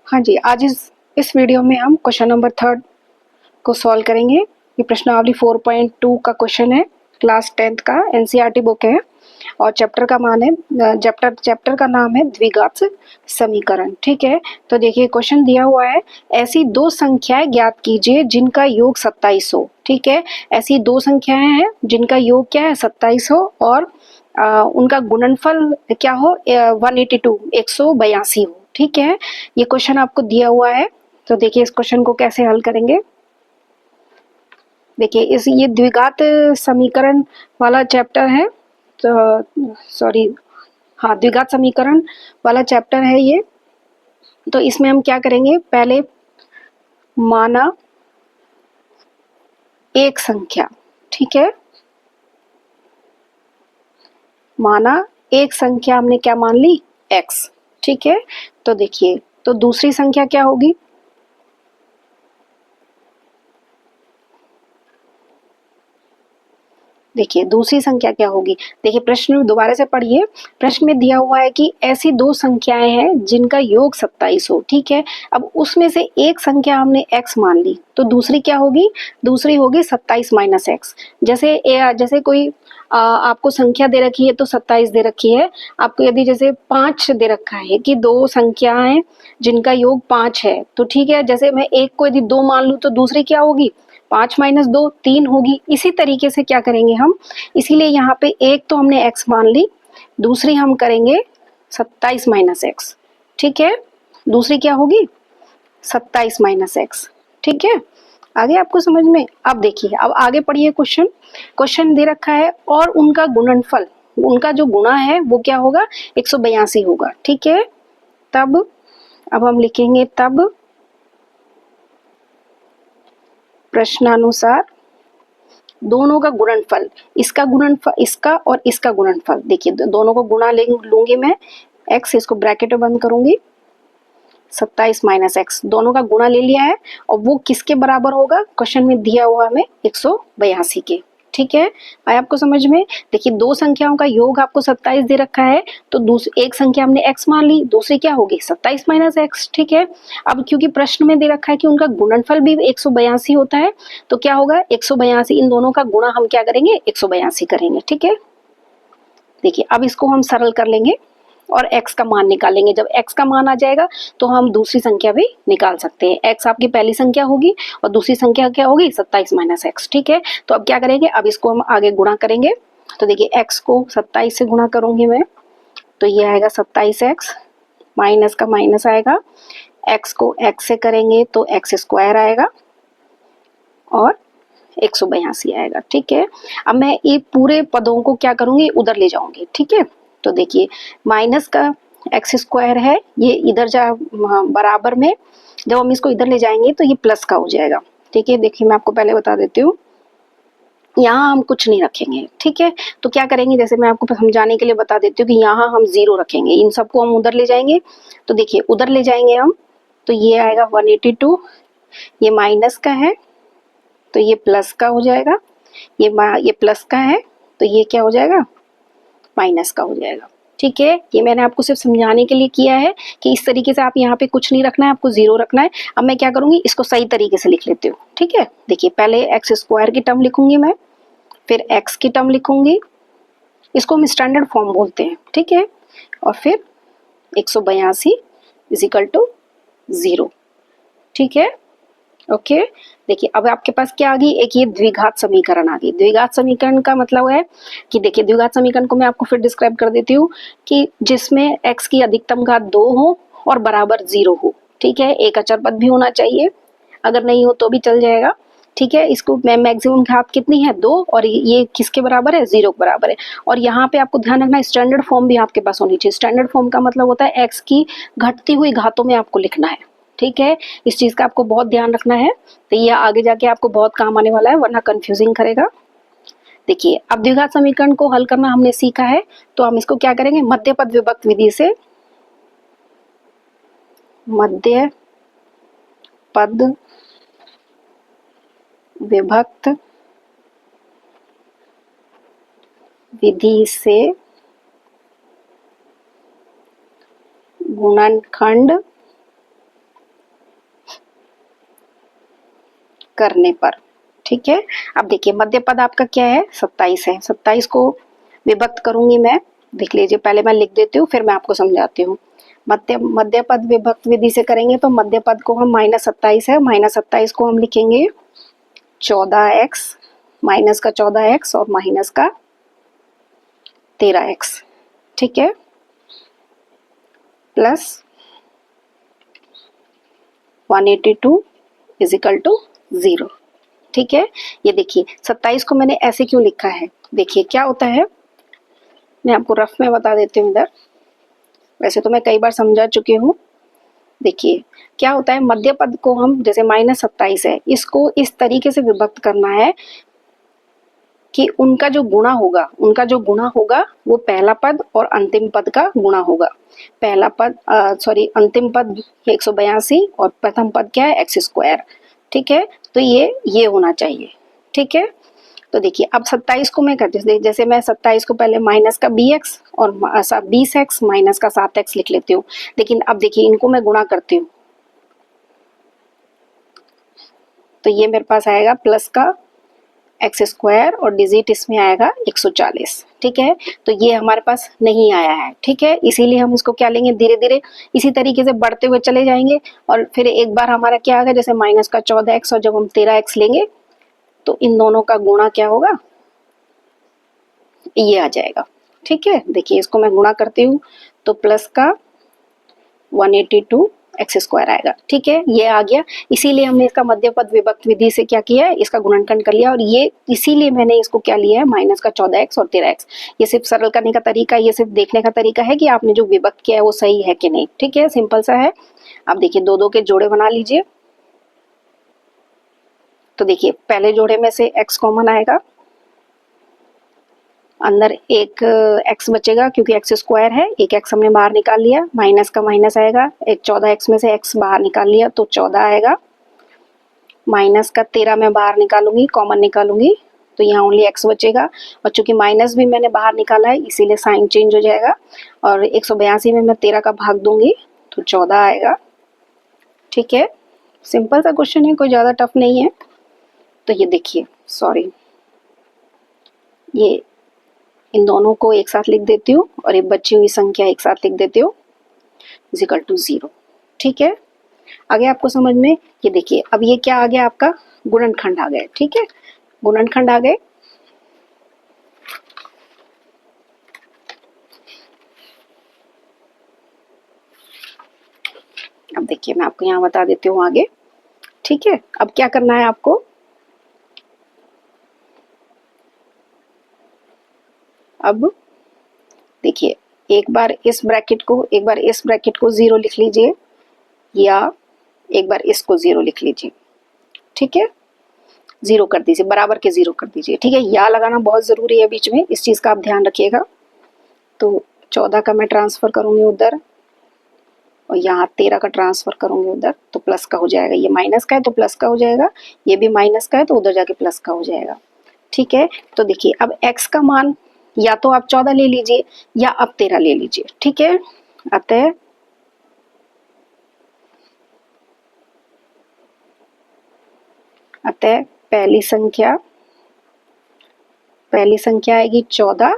हाँ जी, आज इस वीडियो में हम क्वेश्चन नंबर 3 को सॉल्व करेंगे। ये प्रश्नावली 4.2 का क्वेश्चन है, क्लास 10th का, एनसीईआरटी बुक है और चैप्टर का नाम है द्विघात समीकरण। ठीक है, तो देखिए क्वेश्चन दिया हुआ है, ऐसी दो संख्याएं ज्ञात कीजिए जिनका योग 27 हो। ठीक है, ऐसी दो संख्याएं हैं जिनका योग क्या है 27 हो और उनका गुणनफल क्या हो 182 182 हो। ठीक है, ये क्वेश्चन आपको दिया हुआ है। तो देखिए इस क्वेश्चन को कैसे हल करेंगे। देखिए ये द्विघात समीकरण वाला चैप्टर है, तो सॉरी, हाँ, द्विघात समीकरण वाला चैप्टर है ये। तो इसमें हम क्या करेंगे, पहले माना एक संख्या, ठीक है, माना एक संख्या हमने क्या मान ली, x। ठीक है, तो देखिए तो दूसरी संख्या क्या होगी, देखिए दूसरी संख्या क्या होगी। देखिए प्रश्न में दोबारा से पढ़िए, प्रश्न में दिया हुआ है कि ऐसी दो संख्याएं हैं जिनका योग 27 हो। ठीक है, अब उसमें से एक संख्या हमने x मान ली, तो दूसरी क्या होगी, दूसरी होगी 27 माइनस एक्स। जैसे कोई आपको संख्या दे रखी है तो 27 दे रखी है, आपको यदि जैसे 5 दे रखा है कि दो संख्याएं जिनका योग 5 है, तो ठीक है, जैसे मैं एक को यदि 2 मान लूं तो दूसरी क्या होगी 5 माइनस 2 3 होगी। इसी तरीके से क्या करेंगे हम, इसीलिए यहाँ पे एक तो हमने x मान ली, दूसरी हम करेंगे 27 माइनस एक्स। ठीक है, दूसरी क्या होगी 27 माइनस एक्स। ठीक है, आगे आपको समझ में। अब देखिए, अब आगे पढ़िए क्वेश्चन। क्वेश्चन दे रखा है और उनका गुणनफल, उनका जो गुणा है वो क्या होगा 182 होगा। ठीक है, तब अब हम लिखेंगे तब प्रश्नानुसार दोनों का गुणनफल, इसका गुणनफल, इसका और इसका गुणनफल, देखिए दोनों को गुणा लूंगी मैं, x, इसको ब्रैकेट में बंद करूंगी, 27 माइनस एक्स, दोनों का गुणा ले लिया है और वो किसके बराबर होगा, क्वेश्चन में दिया हुआ हमें 182 के। ठीक है, आया आपको समझ में। देखिए दो संख्याओं का योग आपको 27 दे रखा है, तो एक संख्या हमने x मान ली, दूसरी क्या होगी 27 माइनस एक्स। ठीक है, अब क्योंकि प्रश्न में दे रखा है कि उनका गुणनफल भी 182 होता है, तो क्या होगा 182, इन दोनों का गुणा हम क्या करेंगे 182 करेंगे। ठीक है, देखिए अब इसको हम सरल कर लेंगे और x का मान निकालेंगे। जब x का मान आ जाएगा तो हम दूसरी संख्या भी निकाल सकते हैं। x आपकी पहली संख्या होगी और दूसरी संख्या क्या होगी 27 माइनस एक्स। ठीक है, तो अब क्या करेंगे, अब इसको हम आगे गुणा करेंगे। तो देखिए x को 27 से गुणा करूंगी मैं, तो ये आएगा 27x, माइनस का माइनस आएगा, x को x से करेंगे तो x स्क्वायर आएगा और 182 आएगा। ठीक है, अब मैं ये पूरे पदों को क्या करूंगी, उधर ले जाऊंगी। ठीक है, तो देखिए माइनस का एक्स स्क्वायर है, ये इधर जा बराबर में, जब हम इसको इधर ले जाएंगे तो ये प्लस का हो जाएगा। ठीक है, देखिए मैं आपको पहले बता देती हूँ, यहाँ हम कुछ नहीं रखेंगे। ठीक है, तो क्या करेंगे, जैसे मैं आपको समझाने के लिए बता देती हूँ कि यहाँ हम 0 रखेंगे, इन सबको हम उधर ले जाएंगे। तो देखिए उधर ले जाएंगे हम, तो ये आएगा 182, ये माइनस का है तो ये प्लस का हो जाएगा, ये प्लस का है तो ये क्या हो जाएगा माइनस का हो जाएगा। ठीक है, ये मैंने आपको सिर्फ समझाने के लिए किया है कि इस तरीके से आप यहाँ पे कुछ नहीं रखना है, आपको 0 रखना है। अब मैं क्या करूंगी, इसको सही तरीके से लिख लेती हूँ। ठीक है, देखिए पहले एक्स स्क्वायर की टर्म लिखूंगी मैं, फिर एक्स की टर्म लिखूंगी, इसको हम स्टैंडर्ड फॉर्म बोलते हैं। ठीक है, और फिर 182 इजिकल टू 0। ठीक है, ओके, देखिए अब आपके पास क्या आ गई, एक ये द्विघात समीकरण आ गई। द्विघात समीकरण का मतलब है कि देखिए द्विघात समीकरण को मैं आपको फिर डिस्क्राइब कर देती हूँ कि जिसमें x की अधिकतम घात 2 हो और बराबर 0 हो। ठीक है, एक अचर पद भी होना चाहिए, अगर नहीं हो तो भी चल जाएगा। ठीक है, इसको मैक्सिमम घात कितनी है 2 और ये किसके बराबर है 0 के बराबर है। और यहाँ पे आपको ध्यान रखना स्टैंडर्ड फॉर्म भी आपके पास होनी चाहिए। स्टैंडर्ड फॉर्म का मतलब होता है x की घटती हुई घातों में आपको लिखना है। ठीक है, इस चीज का आपको बहुत ध्यान रखना है, तो ये आगे जाके आपको बहुत काम आने वाला है, वरना कंफ्यूजिंग करेगा। देखिए अब द्विघात समीकरण को हल करना हमने सीखा है, तो हम इसको क्या करेंगे, मध्य पद विभक्त विधि से, मध्य पद विभक्त विधि से गुणनखंड करने पर। ठीक है, अब देखिए मध्य पद आपका क्या है, 27 है। 27 को विभक्त करूंगी मैं, देख लीजिए, पहले मैं लिख देती हूँ फिर मैं आपको समझाती हूँ। मध्य पद विभक्त विधि से करेंगे तो मध्य पद को हम -27 है, -27 को हम लिखेंगे 14x, माइनस का 14x और माइनस का 13x। ठीक है, प्लस 182 इज इक्वल टू 0। ठीक है, ये देखिए 27 को मैंने ऐसे क्यों लिखा है, देखिए क्या होता है, मैं आपको रफ में बता देती हूँ इधर, वैसे तो मैं कई बार समझा चुकी हूँ। देखिए क्या होता है, मध्य पद को हम जैसे -27 है, इसको इस तरीके से विभक्त करना है कि उनका जो गुणा होगा वो पहला पद और अंतिम पद का गुणा होगा। पहला पद अंतिम पद 182 और प्रथम पद क्या है, x²। ठीक है, तो ये होना चाहिए। ठीक है, तो देखिए अब 27 को मैं करती हूँ, जैसे मैं 27 को पहले माइनस का bx और 20x माइनस का 7x लिख लेती हूँ। लेकिन अब देखिए इनको मैं गुणा करती हूँ तो ये मेरे पास आएगा प्लस का x² और डिजिट इसमें आएगा 140। ठीक है, तो ये हमारे पास नहीं आया है। ठीक है, इसीलिए हम इसको क्या लेंगे, धीरे धीरे इसी तरीके से बढ़ते हुए चले जाएंगे और फिर एक बार हमारा क्या आ गया, जैसे माइनस का 14x और जब हम 13x लेंगे तो इन दोनों का गुणा क्या होगा, ये आ जाएगा। ठीक है, देखिए इसको मैं गुणा करती हूँ तो प्लस का 182 x² आएगा। ठीक है, ये आ गया, इसीलिए हमने इसका मध्य पद विभक्त विधि से क्या किया है, इसका गुणनखंड कर लिया और ये इसीलिए मैंने इसको क्या लिया है, माइनस का 14x और 13x। ये सिर्फ सरल करने का तरीका, ये सिर्फ देखने का तरीका है कि आपने जो विभक्त किया है वो सही है कि नहीं। ठीक है, सिंपल सा है। अब देखिए दो दो के जोड़े बना लीजिए, तो देखिए पहले जोड़े में से x कॉमन आएगा, अंदर एक x बचेगा क्योंकि x² है, एक x हमने बाहर निकाल लिया, माइनस का माइनस आएगा, एक 14x में से x बाहर निकाल लिया तो 14 आएगा, माइनस का 13 मैं बाहर निकालूंगी, कॉमन निकालूंगी तो यहाँ ओनली x बचेगा और चूंकि माइनस भी मैंने बाहर निकाला है इसीलिए साइन चेंज हो जाएगा और 182 में मैं 13 का भाग दूंगी तो 14 आएगा। ठीक है, सिंपल सा क्वेश्चन है, कोई ज़्यादा टफ नहीं है। तो ये देखिए, सॉरी, ये इन दोनों को एक साथ लिख देती हूँ और ये बची हुई संख्या एक साथ लिख देती हूँ इज इक्वल टू 0। ठीक है, आगे आपको समझ में, ये देखिए अब ये क्या आ गया, आपका गुणनखंड आ गए। ठीक है, गुणनखंड आ गए। अब देखिए मैं आपको यहाँ बता देती हूँ आगे। ठीक है, अब क्या करना है आपको, अब देखिए एक बार इस ब्रैकेट को 0 लिख लीजिए या एक बार इसको 0 लिख लीजिए। ठीक है, 0 कर दीजिए, बराबर के 0 कर दीजिए। ठीक है, या लगाना बहुत ज़रूरी है बीच में, इस चीज़ का आप ध्यान रखिएगा। तो 14 का मैं ट्रांसफ़र करूँगी उधर और यहाँ 13 का ट्रांसफ़र करूँगी उधर तो प्लस का हो जाएगा, ये माइनस का है तो प्लस का हो जाएगा, ये भी माइनस का है तो उधर जाके प्लस का हो जाएगा। ठीक है, तो देखिए अब x का मान या तो आप 14 ले लीजिए या आप 13 ले लीजिए। ठीक है, अतः पहली संख्या आएगी 14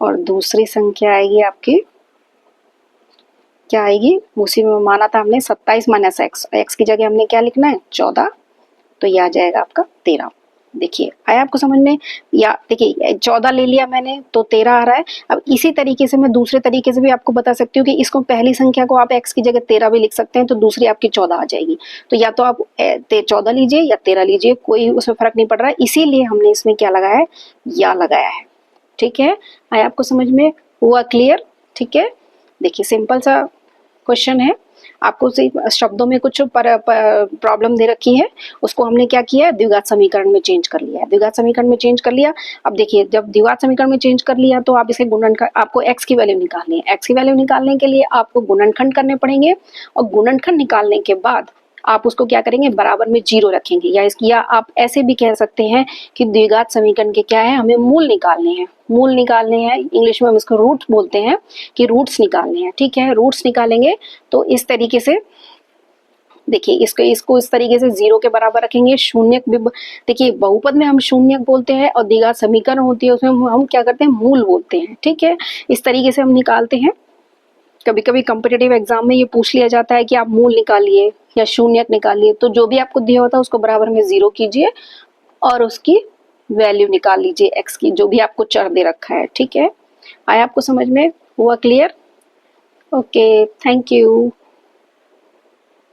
और दूसरी संख्या आएगी आपकी, क्या आएगी, उसी में माना था हमने 27 माइनस x की जगह हमने क्या लिखना है, 14, तो ये आ जाएगा आपका 13। देखिए आया आपको समझ में, या देखिए 14 ले लिया मैंने तो 13 आ रहा है। अब इसी तरीके से मैं दूसरे तरीके से भी आपको बता सकती हूँ कि इसको पहली संख्या को आप x की जगह 13 भी लिख सकते हैं तो दूसरी आपकी 14 आ जाएगी। तो या तो आप 14 लीजिए या 13 लीजिए, कोई उसमें फर्क नहीं पड़ रहा है, इसीलिए हमने इसमें क्या लगाया है, या लगाया है। ठीक है, आया आपको समझ में, हुआ क्लियर। ठीक है, देखिए सिंपल सा क्वेश्चन है, आपको शब्दों में कुछ प्रॉब्लम दे रखी है, उसको हमने क्या किया है, द्विघात समीकरण में चेंज कर लिया है। द्विघात समीकरण में चेंज कर लिया। अब देखिए जब द्विघात समीकरण में चेंज कर लिया तो आप इसे गुणनखंड, आपको x की वैल्यू निकालनी है। x की वैल्यू निकालने के लिए आपको गुणनखंड करने पड़ेंगे और गुणनखंड निकालने के बाद आप उसको क्या करेंगे, बराबर में 0 रखेंगे, या आप ऐसे भी कह सकते हैं कि द्विघात समीकरण के क्या है, हमें मूल निकालने हैं। मूल निकालने हैं, इंग्लिश में हम इसको रूट बोलते हैं कि रूट्स निकालने हैं। ठीक है, रूट्स निकालेंगे तो इस तरीके से देखिए, इसको इस तरीके से 0 के बराबर रखेंगे। शून्य देखिए, बहुपद में हम शून्य बोलते हैं और द्विघात समीकरण होती है उसमें हम क्या करते हैं, मूल बोलते हैं। ठीक है, इस तरीके से हम निकालते हैं। कभी कभी कॉम्पिटिटिव एग्जाम में ये पूछ लिया जाता है कि आप मूल निकालिए या शून्यक निकालिए, तो जो भी आपको दिया होता है उसको बराबर में 0 कीजिए और उसकी वैल्यू निकाल लीजिए x की, जो भी आपको चर दे रखा है। ठीक है, आया आपको समझ में, हुआ क्लियर? Okay, thank you.